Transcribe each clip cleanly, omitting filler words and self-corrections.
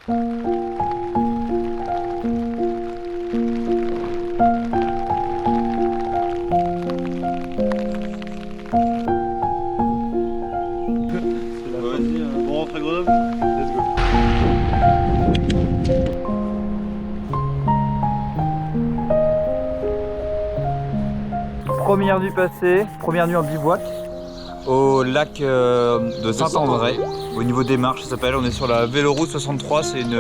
Bon, rentrez Grenoble, let's go. Première nuit passée, première nuit en bivouac au lac de Saint-André, au niveau des marches ça s'appelle. On est sur la Véloroute 63, c'est une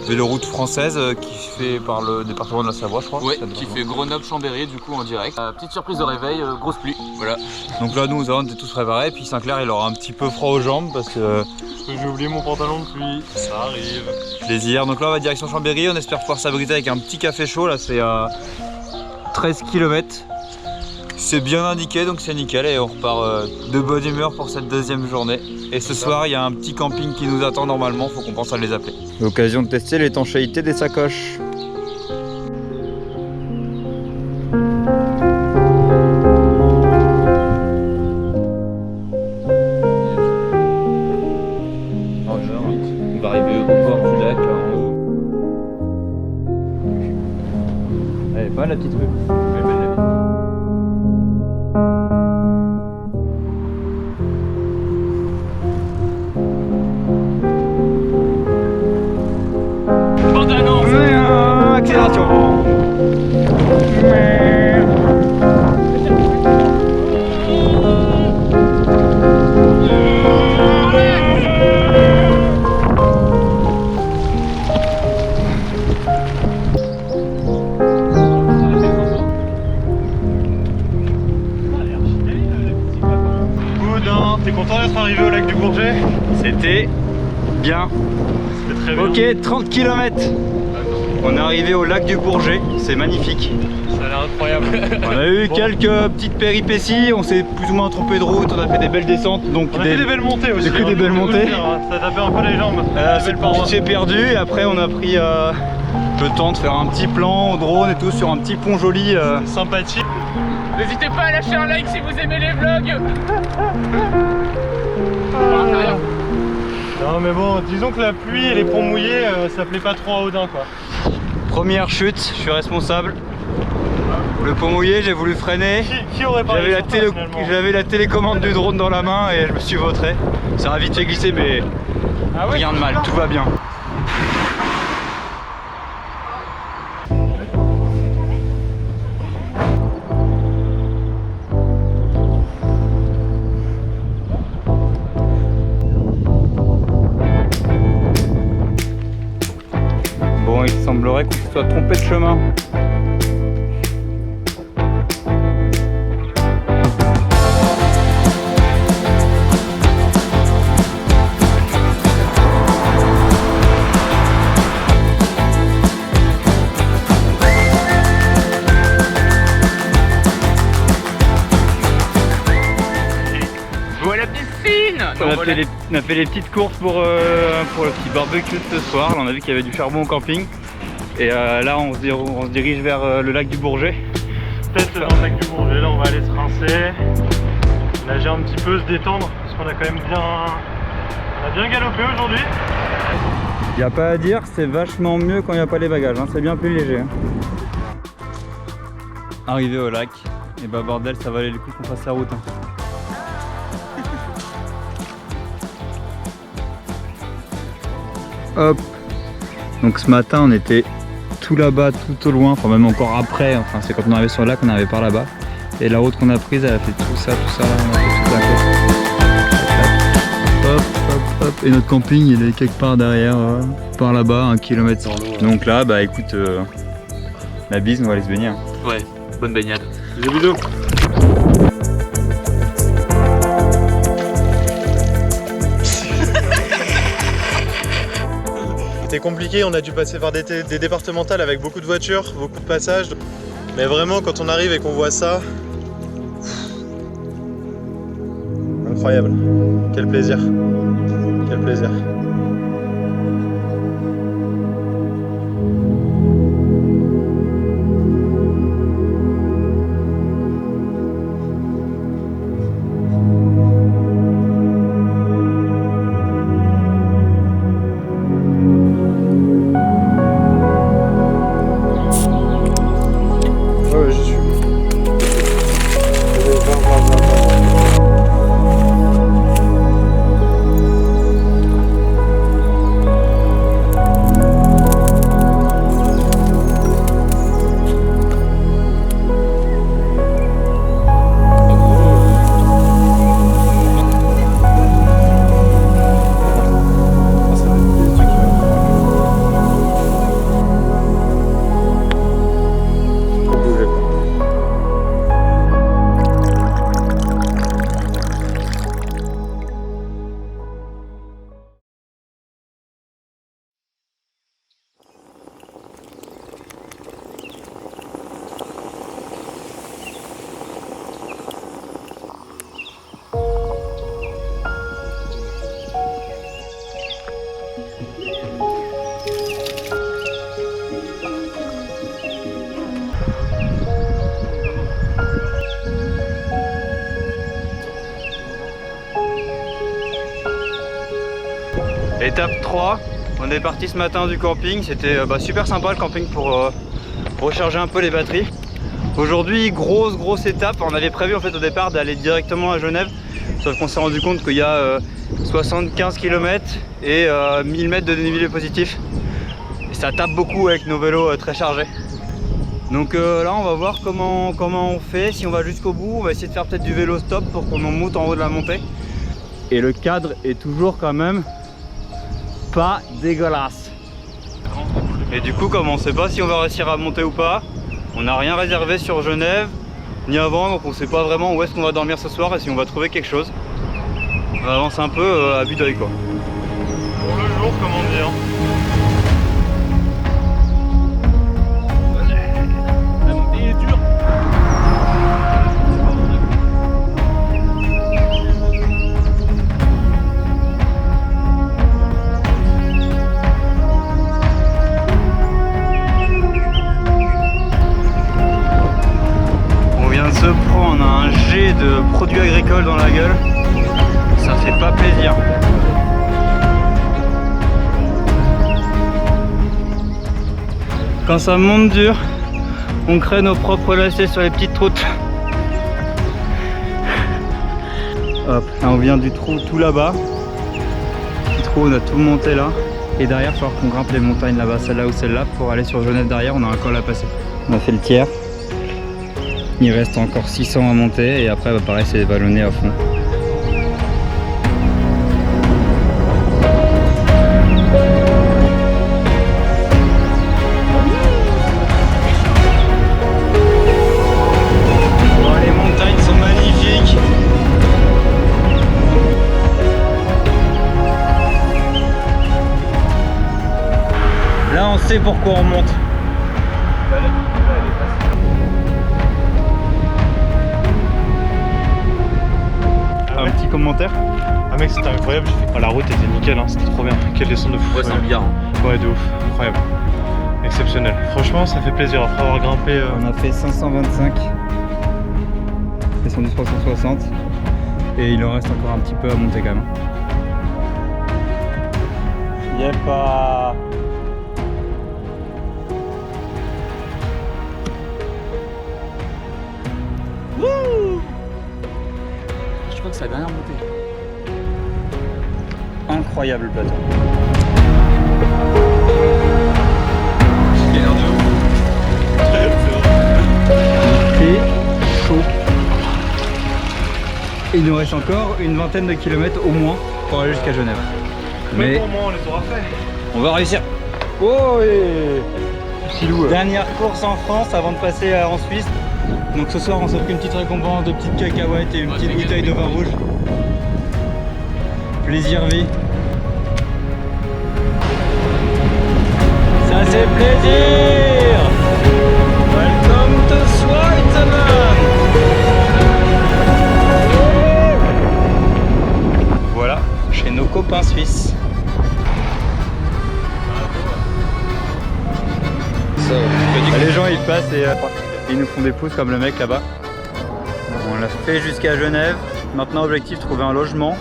véloroute française qui fait par le département de la Savoie je crois. Ouais, qui fait Grenoble-Chambéry du coup en direct. Petite surprise de réveil, grosse pluie, voilà. Donc là nous on était tous préparés, puis Sinclair il aura un petit peu froid aux jambes parce que J'ai oublié mon pantalon de pluie, ça arrive. plaisir. Donc là on va direction Chambéry, on espère pouvoir s'abriter avec un petit café chaud, là c'est à 13 km. C'est bien indiqué donc c'est nickel et on repart de bonne humeur pour cette deuxième journée. Et ce soir il y a un petit camping qui nous attend normalement, faut qu'on pense à les appeler. L'occasion de tester l'étanchéité des sacoches. On va arriver au bord du lac en haut. Elle est pas la petite rue. Elle est belle, la vie. Accélération. T'es content d'être arrivé au lac du Bourget? C'était bien. C'était très bien. Ok, 30 km. On est arrivé au lac du Bourget, c'est magnifique. Ça a l'air incroyable. On a eu quelques petites péripéties, on s'est plus ou moins trompé de route, on a fait des belles descentes. Donc On a fait des belles montées aussi. J'ai fait des belles montées. Ça tapait un peu les jambes. C'est le petit s'est perdu et après on a pris le temps de faire un petit plan au drone et tout sur un petit pont joli. Sympathique. N'hésitez pas à lâcher un like si vous aimez les vlogs. Non mais bon, disons que la pluie et les ponts mouillés, ça plaît pas trop à Audin quoi. Première chute, je suis responsable. Le pont mouillé, j'ai voulu freiner. Qui aurait pas réussi finalement ? J'avais la télécommande du drone dans la main et je me suis vautré. Ça a vite fait glisser mais rien de mal, tout va bien. Bon, il semblerait qu'on se soit trompé de chemin. Voilà la piscine. On a fait les petites courses pour le petit barbecue de ce soir. Là, on a vu qu'il y avait du charbon au camping. Et là on se dirige vers le lac du Bourget. Peut-être dans le lac du Bourget, là on va aller se rincer, nager un petit peu, se détendre, parce qu'on a quand même bien galopé aujourd'hui. Il n'y a pas à dire, c'est vachement mieux quand il n'y a pas les bagages, hein. C'est bien plus léger. Hein. Arrivé au lac, et bah bordel, ça valait le coup qu'on fasse la route. Hein. Hop. Donc ce matin on était tout là-bas, tout au loin, enfin même encore après, enfin c'est quand on arrivait sur le lac, on arrivait par là-bas. Et la route qu'on a prise, elle a fait tout ça là, on a fait tout d'un côté. Hop, hop, hop, et notre camping il est quelque part derrière, par là-bas, 1 km. Donc là, bah écoute, la bise, on va aller se baigner. Hein. Ouais, bonne baignade. Bisous bisous. C'était compliqué, on a dû passer par des départementales avec beaucoup de voitures, beaucoup de passages. Mais vraiment quand on arrive et qu'on voit ça, incroyable. Quel plaisir. Quel plaisir. Étape 3, on est parti ce matin du camping, c'était super sympa le camping pour recharger un peu les batteries. Aujourd'hui, grosse étape, on avait prévu en fait au départ d'aller directement à Genève, sauf qu'on s'est rendu compte qu'il y a 75 km et 1000 mètres de dénivelé positif. Et ça tape beaucoup avec nos vélos très chargés. Donc là on va voir comment on fait, si on va jusqu'au bout, on va essayer de faire peut-être du vélo stop pour qu'on en monte en haut de la montée. Et le cadre est toujours quand même pas dégueulasse. Et du coup comme on sait pas si on va réussir à monter ou pas, on n'a rien réservé sur Genève ni avant, donc on sait pas vraiment où est-ce qu'on va dormir ce soir et si on va trouver quelque chose. On va avancer un peu à vue d'œil quoi. Pour le jour, comment dire. La montée est dure. On vient de se prendre un jet de produits agricoles dans la gueule. Ça fait pas plaisir. Quand ça monte dur, on crée nos propres lacets sur les petites routes. Hop, là on vient du trou tout là-bas. Petit trou, on a tout monté là. Et derrière, il va falloir qu'on grimpe les montagnes là-bas, celle-là ou celle-là, pour aller sur Genève derrière, on a un col à passer. On a fait le tiers. Il reste encore 600 à monter et après, pareil, c'est vallonné à fond. Là on sait pourquoi on monte. Un petit commentaire. Ah mec, c'était incroyable. Oh, la route était nickel, hein. C'était trop bien. Quelle descente de fou. Ouais, c'est un billard. Ouais, de ouf. Incroyable. Exceptionnel. Franchement, ça fait plaisir après avoir grimpé. On a fait 525. Descendu 360. Et il en reste encore un petit peu à monter quand même. Y'a pas. Je crois que c'est la dernière montée. Incroyable le plateau. C'est chaud. Il nous reste encore une vingtaine de kilomètres au moins pour aller jusqu'à Genève. Mais pour moi, on les aura fait. on va réussir. Oh dernière course en France avant de passer en Suisse. Donc ce soir on s'offre une petite récompense de petites cacahuètes et une petite bouteille de vin rouge. Plaisir vie. Ça c'est plaisir. Welcome to Switzerland. Voilà, chez nos copains suisses. Les gens ils passent et ils nous font des pouces comme le mec là-bas. On l'a fait jusqu'à Genève. Maintenant objectif trouver un logement.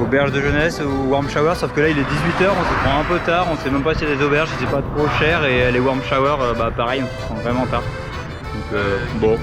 Auberge de jeunesse ou warm shower, sauf que là il est 18h, on se prend un peu tard, on sait même pas s'il y a des auberges, si c'est pas trop cher et les warm shower pareil on se prend vraiment tard. Donc bon.